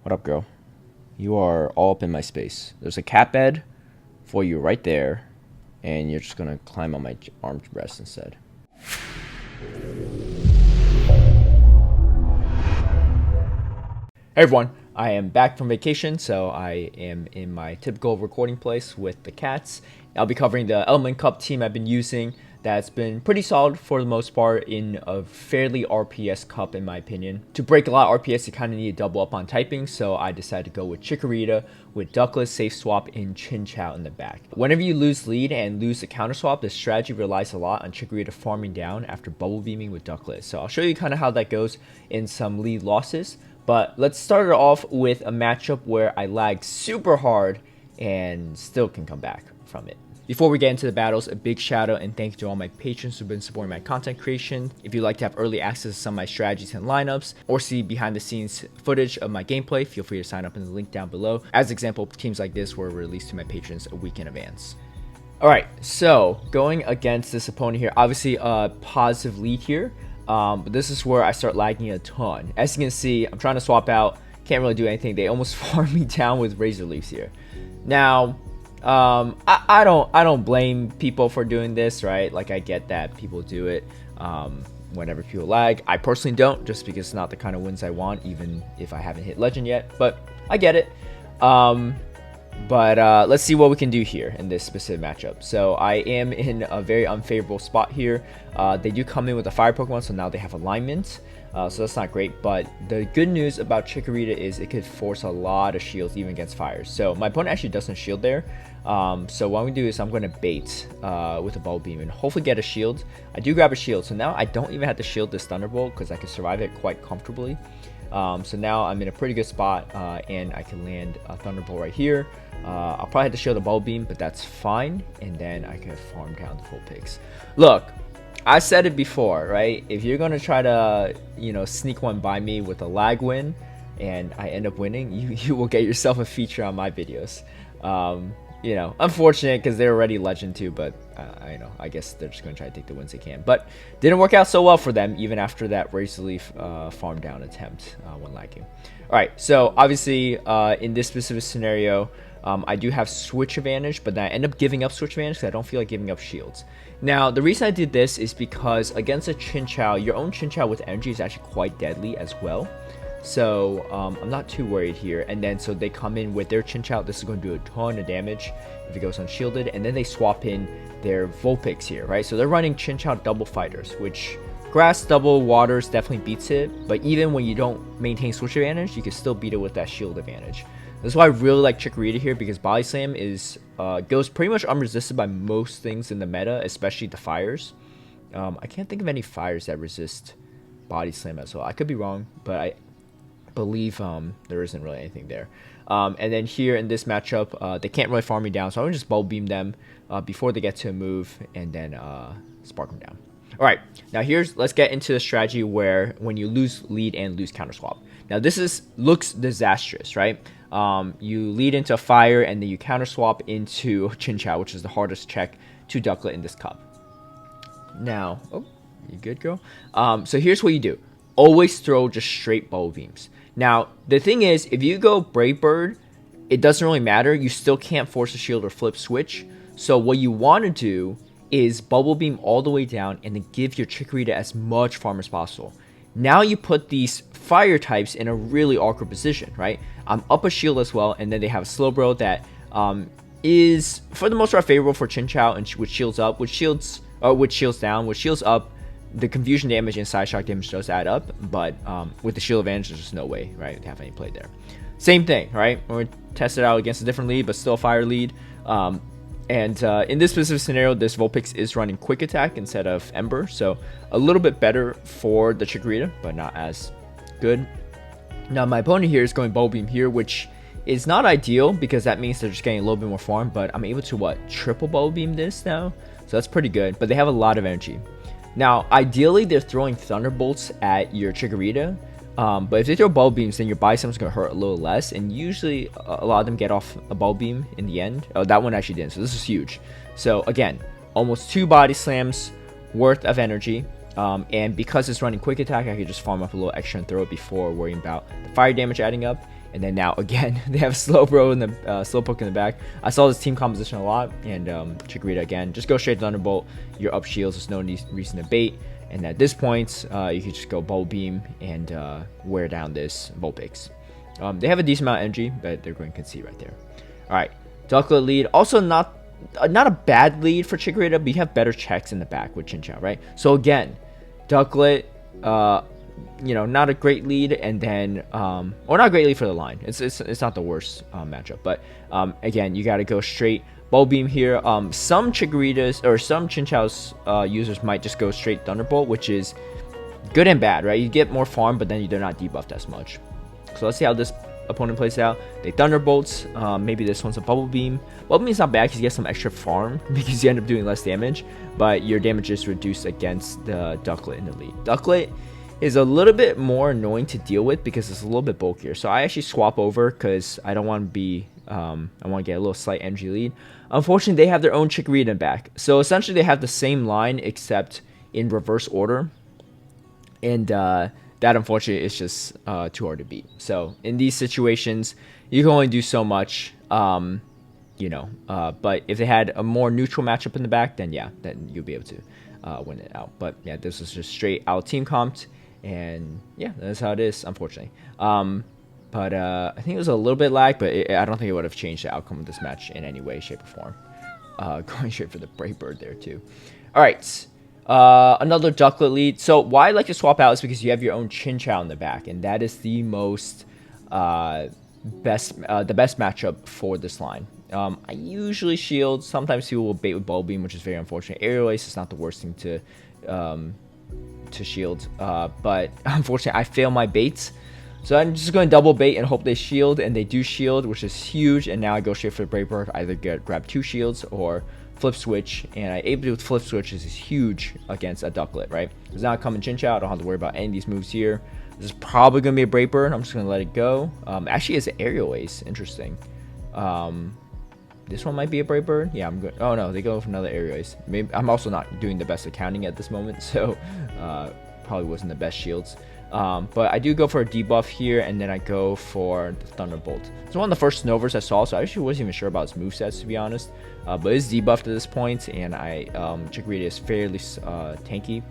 What up, girl? You are all up in my space. There's a cat bed for you right there, and you're just gonna climb on my armrest instead. Hey everyone, I am back from vacation, so I am in my typical recording place with the cats. I'll be covering the Element Cup team I've been using that's been pretty solid for the most part in a fairly RPS cup in my opinion. To break a lot of RPS, you kind of need to double up on typing, so I decided to go with Chikorita, with Ducklett, Safe Swap, and Chinchou in the back. Whenever you lose lead and lose the counter swap, the strategy relies a lot on Chikorita farming down after bubble beaming with Ducklett. So I'll show you kind of how that goes in some lead losses. But let's start it off with a matchup where I lag super hard and still can come back from it. Before we get into the battles, a big shout out and thank you to all my patrons who've been supporting my content creation. If you'd like to have early access to some of my strategies and lineups, or see behind the scenes footage of my gameplay, feel free to sign up in the link down below. As example, teams like this were released to my patrons a week in advance. Alright, so going against this opponent here, obviously a positive lead here. But this is where I start lagging a ton. As you can see, I'm trying to swap out, can't really do anything. They almost farm me down with Razor Leafs here. Now, I don't blame people for doing this, right? Like, I get that people do it whenever people lag. I personally don't, just because it's not the kind of wins I want, even if I haven't hit Legend yet. But I get it. But let's see what we can do here in this specific matchup. So I am in a very unfavorable spot here. They do come in with a fire Pokemon, so now they have alignment. So that's not great. But the good news about Chikorita is it could force a lot of shields even against fires. So my opponent actually doesn't shield there. So what I'm going to do is I'm going to bait with a Bubble Beam and hopefully get a shield. I do grab a shield. So now I don't even have to shield this Thunderbolt because I can survive it quite comfortably. So now I'm in a pretty good spot and I can land a Thunderbolt right here. I'll probably have to shield the Bubble Beam, but that's fine. And then I can farm down the Vulpix. Look, I said it before, right? If you're going to try to, sneak one by me with a lag win and I end up winning, you will get yourself a feature on my videos. Unfortunate because they're already Legend too, but I guess they're just going to try to take the wins they can. But didn't work out so well for them, even after that Razor Leaf farm down attempt when lagging. Alright, so obviously in this specific scenario, I do have switch advantage, but then I end up giving up switch advantage because I don't feel like giving up shields. Now, the reason I did this is because against a Chinchou, your own Chinchou with energy is actually quite deadly as well. So I'm not too worried here. And then so they come in with their Chinchou. This is going to do a ton of damage if it goes unshielded. And then they swap in their Vulpix here, right? So they're running Chinchou double fighters, which grass double waters definitely beats it. But even when you don't maintain switch advantage, you can still beat it with that shield advantage. This is why I really like Chikorita here, because Body Slam goes pretty much unresisted by most things in the meta, especially the fires. I can't think of any fires that resist Body Slam as well. I could be wrong, but I believe there isn't really anything there. And then here in this matchup, they can't really farm me down, so I'm going to just Bubble Beam them before they get to a move, and then Spark them down. Alright, now let's get into the strategy where when you lose lead and lose counter swap. Now this looks disastrous, right? You lead into a fire and then you counter swap into Chinchou, which is the hardest check to Ducklett in this cup. Now, oh, you good, girl? So here's what you do. Always throw just straight Bubble Beams. Now, the thing is, if you go Brave Bird, it doesn't really matter. You still can't force a shield or flip switch. So what you want to do is Bubble Beam all the way down and then give your Chikorita as much farm as possible. Now you put these fire types in a really awkward position, right? I'm up a shield as well, and then they have a Slowbro that is for the most part favorable for Chinchou, and which shields up, which shields down, which shields up. The confusion damage and side shock damage does add up, but with the shield advantage, there's just no way, right, to have any play there. Same thing, right? We're gonna test it out against a different lead, but still a fire lead. And in this specific scenario, this Vulpix is running Quick Attack instead of Ember, so a little bit better for the Chikorita, but not as good. Now, my opponent here is going Bubble Beam here, which is not ideal because that means they're just getting a little bit more farm, but I'm able to, triple Bubble Beam this now? So that's pretty good, but they have a lot of energy. Now, ideally, they're throwing Thunderbolts at your Chikorita, but if they throw Bubble Beams, then your Body Slam is going to hurt a little less, and usually a lot of them get off a Bubble Beam in the end. Oh, that one actually didn't, so this is huge. So again, almost 2 Body Slams worth of energy, and because it's running Quick Attack, I can just farm up a little extra and throw it before worrying about the fire damage adding up. And then now again, they have Slowpoke in the back. I saw this team composition a lot, and Chikorita again, just go straight Thunderbolt. You're up shields, there's no reason to bait. And at this point, you can just go Bubble Beam and wear down this Vulpix. They have a decent amount of energy, but they're going to concede right there. All right, Ducklett lead. Also not a bad lead for Chikorita, but you have better checks in the back with Chinchou, right? So again, Ducklett, you know, not a great lead, and then or not a great lead for the line. It's not the worst matchup, but again, you got to go straight Bubble Beam here. Some Chikoritas or some Chinchou's users might just go straight Thunderbolt, which is good and bad, right? You get more farm, but then they're not debuffed as much. So let's see how this opponent plays out. They Thunderbolts. Maybe this one's a Bubble Beam. Bubble Beam's not bad because you get some extra farm because you end up doing less damage, but your damage is reduced against the Ducklett in the lead. Ducklett is a little bit more annoying to deal with because it's a little bit bulkier. So I actually swap over because I don't want to be, I want to get a little slight energy lead. Unfortunately, they have their own Chikorita in back. So essentially, they have the same line except in reverse order. And that, unfortunately, is just too hard to beat. So in these situations, you can only do so much, you know. But if they had a more neutral matchup in the back, then yeah, then you'll be able to win it out. But yeah, this was just straight out team comped. And yeah, that's how it is, unfortunately. But I think it was a little bit lag, but I don't think it would have changed the outcome of this match in any way, shape, or form. Going straight for the Brave Bird there, too. All right. Another Ducklett lead. So why I like to swap out is because you have your own Chinchou in the back, and that is the most the best matchup for this line. I usually shield. Sometimes people will bait with Bubble Beam, which is very unfortunate. Aerial Ace is not the worst thing to shield, but unfortunately I fail my baits, so I'm just going to double bait and hope they shield, and they do shield, which is huge. And now I go straight for the Brave Bird, either grab 2 shields or flip switch, and I able to do with flip switch is huge against a Ducklett, right? It's not coming Chinchou. I don't have to worry about any of these moves here. This is probably going to be a Brave Bird. I'm just going to let it go. Actually, it's an Aerial Ace. Interesting. This one might be a Brave Bird. Yeah, I'm good. Oh no, they go for another Aerial Ace. Maybe I'm also not doing the best accounting at this moment, so probably wasn't the best shields. But I do go for a debuff here, and then I go for the Thunderbolt. It's one of the first Snovers I saw, so I actually wasn't even sure about his movesets, to be honest. But it's debuffed at this point, and Chikorita is fairly tanky.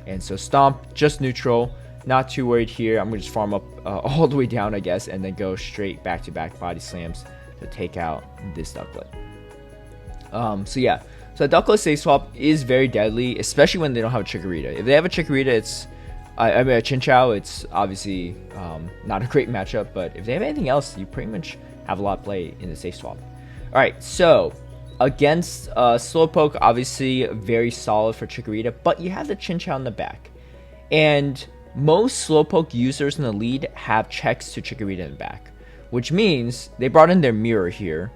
And so Stomp, just neutral. Not too worried here. I'm going to just farm up all the way down, I guess, and then go straight back-to-back body slams to take out this Ducklett. So yeah, so a Ducklett safe swap is very deadly, especially when they don't have a Chikorita. If they have a Chikorita, it's I mean a Chinchou, it's obviously not a great matchup, but if they have anything else, you pretty much have a lot of play in the safe swap. All right, so against Slowpoke, obviously very solid for Chikorita, but you have the Chinchou in the back, and most Slowpoke users in the lead have checks to Chikorita in the back, which means they brought in their mirror here,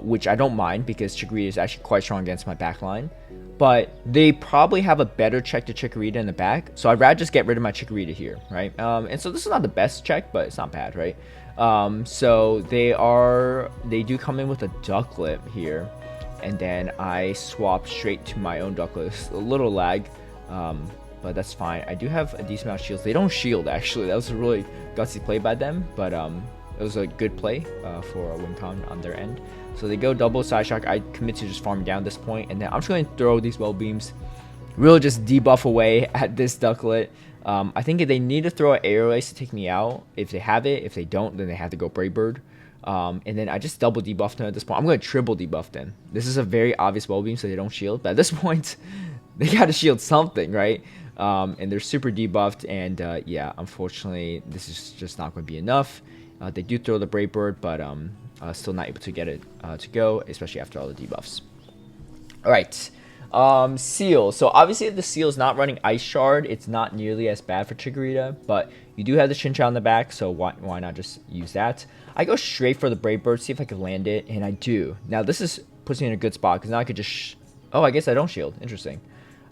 which I don't mind because Chikorita is actually quite strong against my back line. But they probably have a better check to Chikorita in the back, so I'd rather just get rid of my Chikorita here, right? And so this is not the best check, but it's not bad, right? So they do come in with a Ducklett here, and then I swap straight to my own Ducklett. It's a little lag, but that's fine. I do have a decent amount of shields. They don't shield, actually. That was a really gutsy play by them, but it was a good play for a win con on their end. So they go double side shock. I commit to just farming down this point, and then I'm just going to throw these Well Beams, really just debuff away at this Ducklett. I think if they need to throw an Aerial Ace to take me out, if they have it. If they don't, then they have to go Brave Bird. And then I just double debuff them at this point. I'm going to triple debuff them. This is a very obvious Well Beam, so they don't shield. But at this point, they got to shield something, right? And they're super debuffed, and yeah, unfortunately, this is just not going to be enough. They do throw the Brave Bird, but still not able to get it to go, especially after all the debuffs. All right, Seel. So obviously, if the Seel is not running Ice Shard, it's not nearly as bad for Chikorita, but you do have the Chinchou in the back, so why not just use that? I go straight for the Brave Bird, see if I can land it, and I do. Now this puts me in a good spot because now I could just. Oh, I guess I don't shield. Interesting.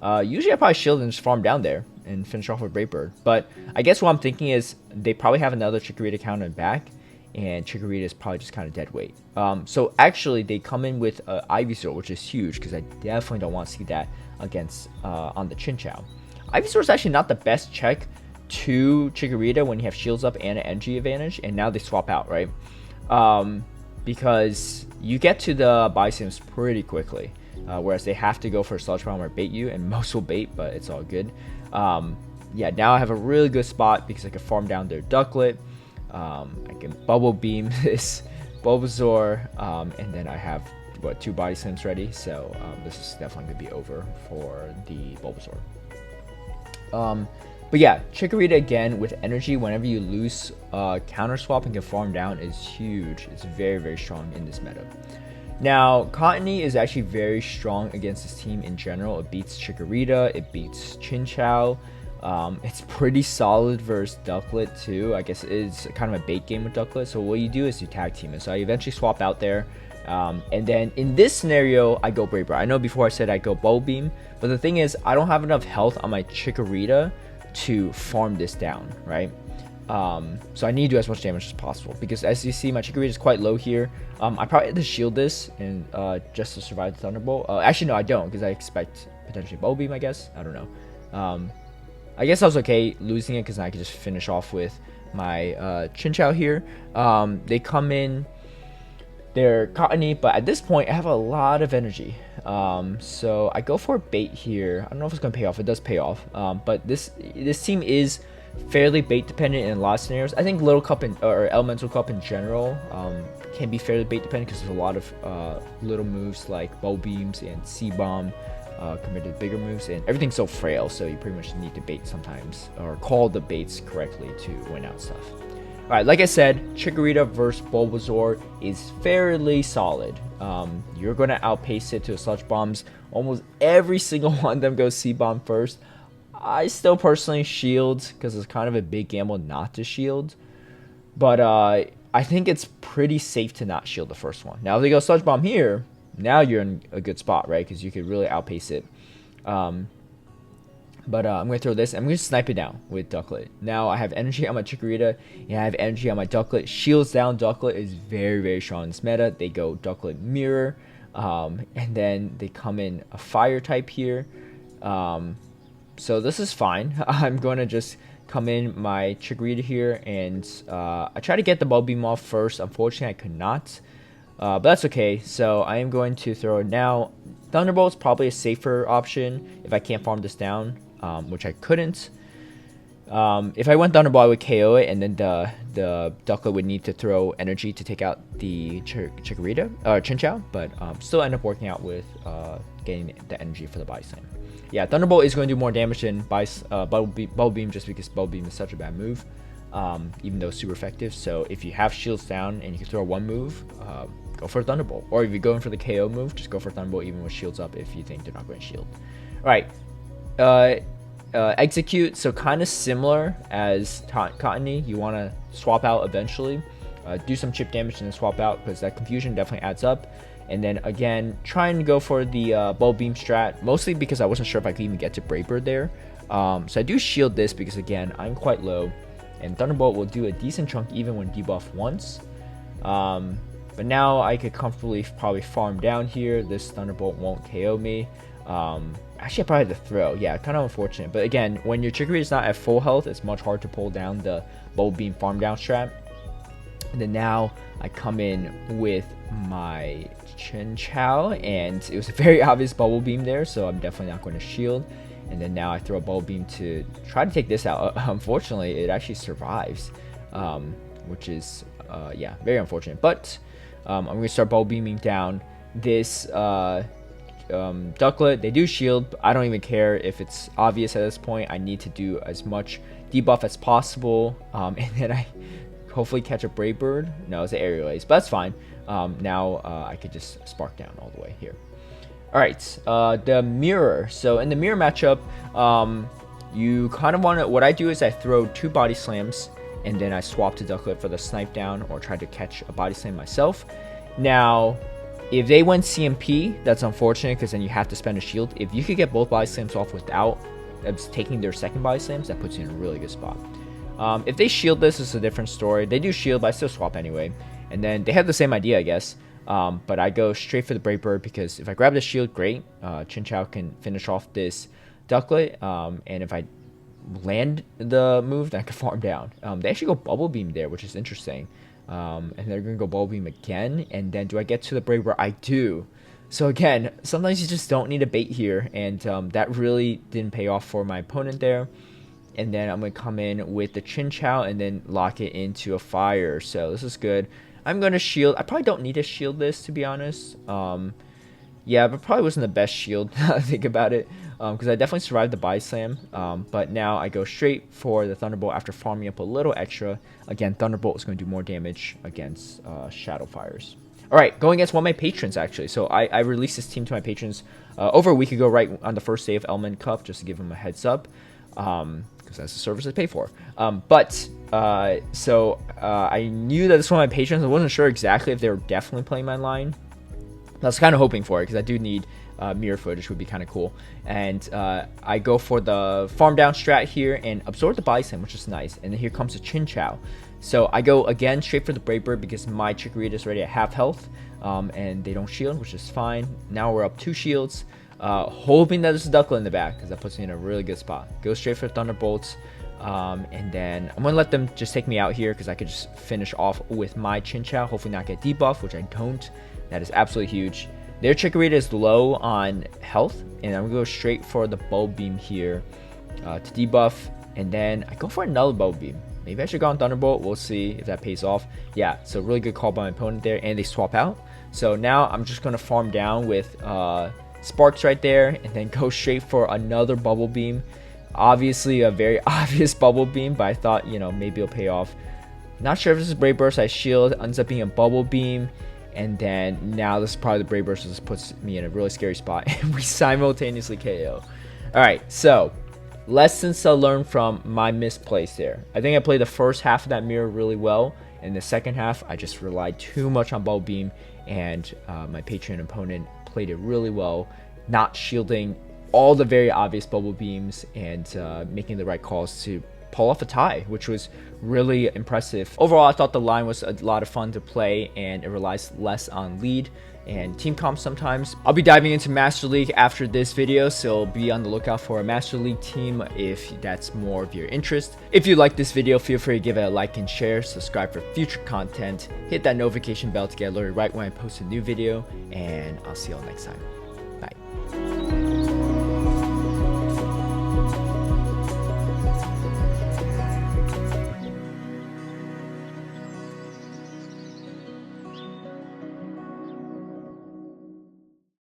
Usually I probably shield and just farm down there and finish off with Brave Bird. But I guess what I'm thinking is they probably have another Chikorita counter in back, and Chikorita is probably just kind of dead weight. So actually they come in with Ivysaur, which is huge because I definitely don't want to see that against on the Chinchou. Ivysaur is actually not the best check to Chikorita when you have shields up and an energy advantage, and now they swap out, right? Because you get to the Bison pretty quickly, whereas they have to go for a Sludge Bomb or bait you, and most will bait, but it's all good. Yeah, now I have a really good spot because I can farm down their Ducklett. I can Bubble Beam this Bulbasaur, and then I have, what, 2 Body Slams ready, so this is definitely going to be over for the Bulbasaur. But yeah, Chikorita again with energy whenever you lose counter swap and can farm down is huge. It's very, very strong in this meta. Now, Cottonee is actually very strong against this team in general. It beats Chikorita, it beats Chinchou. It's pretty solid versus Ducklett too. I guess it is kind of a bait game with Ducklett. So what you do is you tag team it. So I eventually swap out there. And then in this scenario, I go Brave Bird. I know before I said I go Bubble Beam, but the thing is, I don't have enough health on my Chikorita to farm this down, right? So I need to do as much damage as possible because as you see, my Chikorita is quite low here. I probably had to shield this and just to survive the Thunderbolt. Actually, no, I don't because I expect potentially Bubble Beam, I guess. I don't know. I guess I was okay losing it because I could just finish off with my Chinchou here. They come in. They're Cottonee, but at this point, I have a lot of energy. So I go for a bait here. I don't know if it's going to pay off. It does pay off. But this team is fairly bait dependent in a lot of scenarios. I think Little Cup or Elemental Cup in general can be fairly bait dependent because there's a lot of little moves like Bow Beams and C-Bomb compared to bigger moves. And everything's so frail, so you pretty much need to bait sometimes or call the baits correctly to win out stuff. Alright, like I said, Chikorita versus Bulbasaur is fairly solid. You're going to outpace it to Sludge Bombs. Almost every single one of them goes C-Bomb first. I still personally shield because it's kind of a big gamble not to shield. But I think it's pretty safe to not shield the first one. Now if they go Sludge Bomb here, now you're in a good spot, right? Because you could really outpace it. But I'm going to throw this. I'm going to snipe it down with Ducklett. Now I have energy on my Chikorita, and I have energy on my Ducklett. Shields down. Ducklett is very, very strong in this meta. They go Ducklett Mirror, and then they come in a Fire type here. So this is fine. I'm going to just come in my Chikorita here, and I try to get the Bubble Beam off first. Unfortunately, I could not. But that's okay. So I am going to throw it now. Thunderbolt is probably a safer option if I can't farm this down. Which I couldn't. If I went Thunderbolt, I would KO it, and then the Ducklett would need to throw energy to take out the Chikorita or Chinchou, but still end up working out with getting the energy for the Body Slam. Yeah, Thunderbolt is going to do more damage than Bubble Beam just because Bubble Beam is such a bad move, even though it's super effective. So if you have shields down and you can throw one move, go for Thunderbolt. Or if you're going for the KO move, just go for Thunderbolt even with shields up if you think they're not going to shield. All right. Exeggcute, so kind of similar as Cottonee. You want to swap out eventually, do some chip damage and then swap out because that confusion definitely adds up. And then again, trying to go for the Bubble Beam strat, mostly because I wasn't sure if I could even get to Brave Bird there. So I do shield this because again, I'm quite low, and Thunderbolt will do a decent chunk even when debuffed once. But now I could comfortably probably farm down here. This Thunderbolt won't KO me. Actually, I probably had to throw. Yeah, kind of unfortunate. But again, when your Chikorita is not at full health, it's much harder to pull down the Bubble Beam farm down strat. And then now I come in with my Chinchou, and it was a very obvious Bubble Beam there, so I'm definitely not going to shield. And then now I throw a Bubble Beam to try to take this out. Unfortunately, it actually survives, which is, yeah, very unfortunate. But I'm going to start Bubble Beaming down this Ducklett. They do shield, but I don't even care if it's obvious at this point. I need to do as much debuff as possible, and then I hopefully catch a Brave Bird. No, it's an Aerial Ace, but that's fine. Now I could just Spark down all the way here. Alright, the Mirror. So in the Mirror matchup, you kind of want to, what I do is I throw 2 Body Slams, and then I swap to Ducklett for the Snipe Down, or try to catch a Body Slam myself. Now, if they went CMP, that's unfortunate because then you have to spend a shield. If you could get both Body Slams off without taking their second Body Slams, that puts you in a really good spot. If they shield this, it's a different story. They do shield, but I still swap anyway. And then they have the same idea, I guess. But I go straight for the Brave Bird because if I grab the shield, great. Chinchou can finish off this Ducklett. And if I land the move, then I can farm down. They actually go Bubble Beam there, which is interesting. And they're going to go Bubble Beam again. And then do I get to the Brave Bird? I do. So again, sometimes you just don't need a bait here. And that really didn't pay off for my opponent there. And then I'm going to come in with the Chinchou and then lock it into a fire. So this is good. I'm going to shield. I probably don't need to shield this, to be honest. Yeah, but probably wasn't the best shield, now that I think about it. Because I definitely survived the Body Slam. But now I go straight for the Thunderbolt after farming up a little extra. Again, Thunderbolt is going to do more damage against Shadow Fires. Alright, going against one of my patrons, actually. So I released this team to my patrons over a week ago, right on the first day of Element Cup, just to give them a heads up. Because that's a service I pay for. I knew that this was one of my patrons. I wasn't sure exactly if they were definitely playing my line. I was kind of hoping for it, because I do need mirror footage, would be kind of cool. And I go for the farm down strat here and absorb the Body Slam, which is nice. And then here comes the Chinchou. So I go again straight for the Brave Bird because my Chikorita is already at half health. And they don't shield, which is fine. Now we're up 2 shields. Hoping that there's a Ducklett in the back, because that puts me in a really good spot. Go straight for Thunderbolts. And then I'm going to let them just take me out here, because I could just finish off with my Chinchou. Hopefully not get debuff, which I don't. That is absolutely huge. Their Chikorita is low on health, and I'm going to go straight for the Bulb Beam here to debuff. And then I go for another Bulb Beam. Maybe I should go on Thunderbolt. We'll see if that pays off. Yeah, so really good call by my opponent there, and they swap out. So now I'm just going to farm down with Sparks right there, and then go straight for another Bubble Beam. Obviously a very obvious Bubble Beam, but I thought, you know, maybe it'll pay off. Not sure if this is Brave Burst. I shield, ends up being a Bubble Beam. And then now this is probably the Brave Burst. This puts me in a really scary spot. And we simultaneously KO. Alright, so lessons to learn from my misplays there. I think I played the first half of that mirror really well. In the second half, I just relied too much on Bubble Beam. And my Patreon opponent played it really well. Not shielding all the very obvious Bubble Beams. And making the right calls to pull off a tie, which was really impressive. Overall, I thought the line was a lot of fun to play, and it relies less on lead and team comp sometimes. I'll be diving into Master League after this video, so be on the lookout for a Master League team if that's more of your interest. If you like this video, feel free to give it a like and share, subscribe for future content, hit that notification bell to get alerted right when I post a new video, and I'll see you all next time.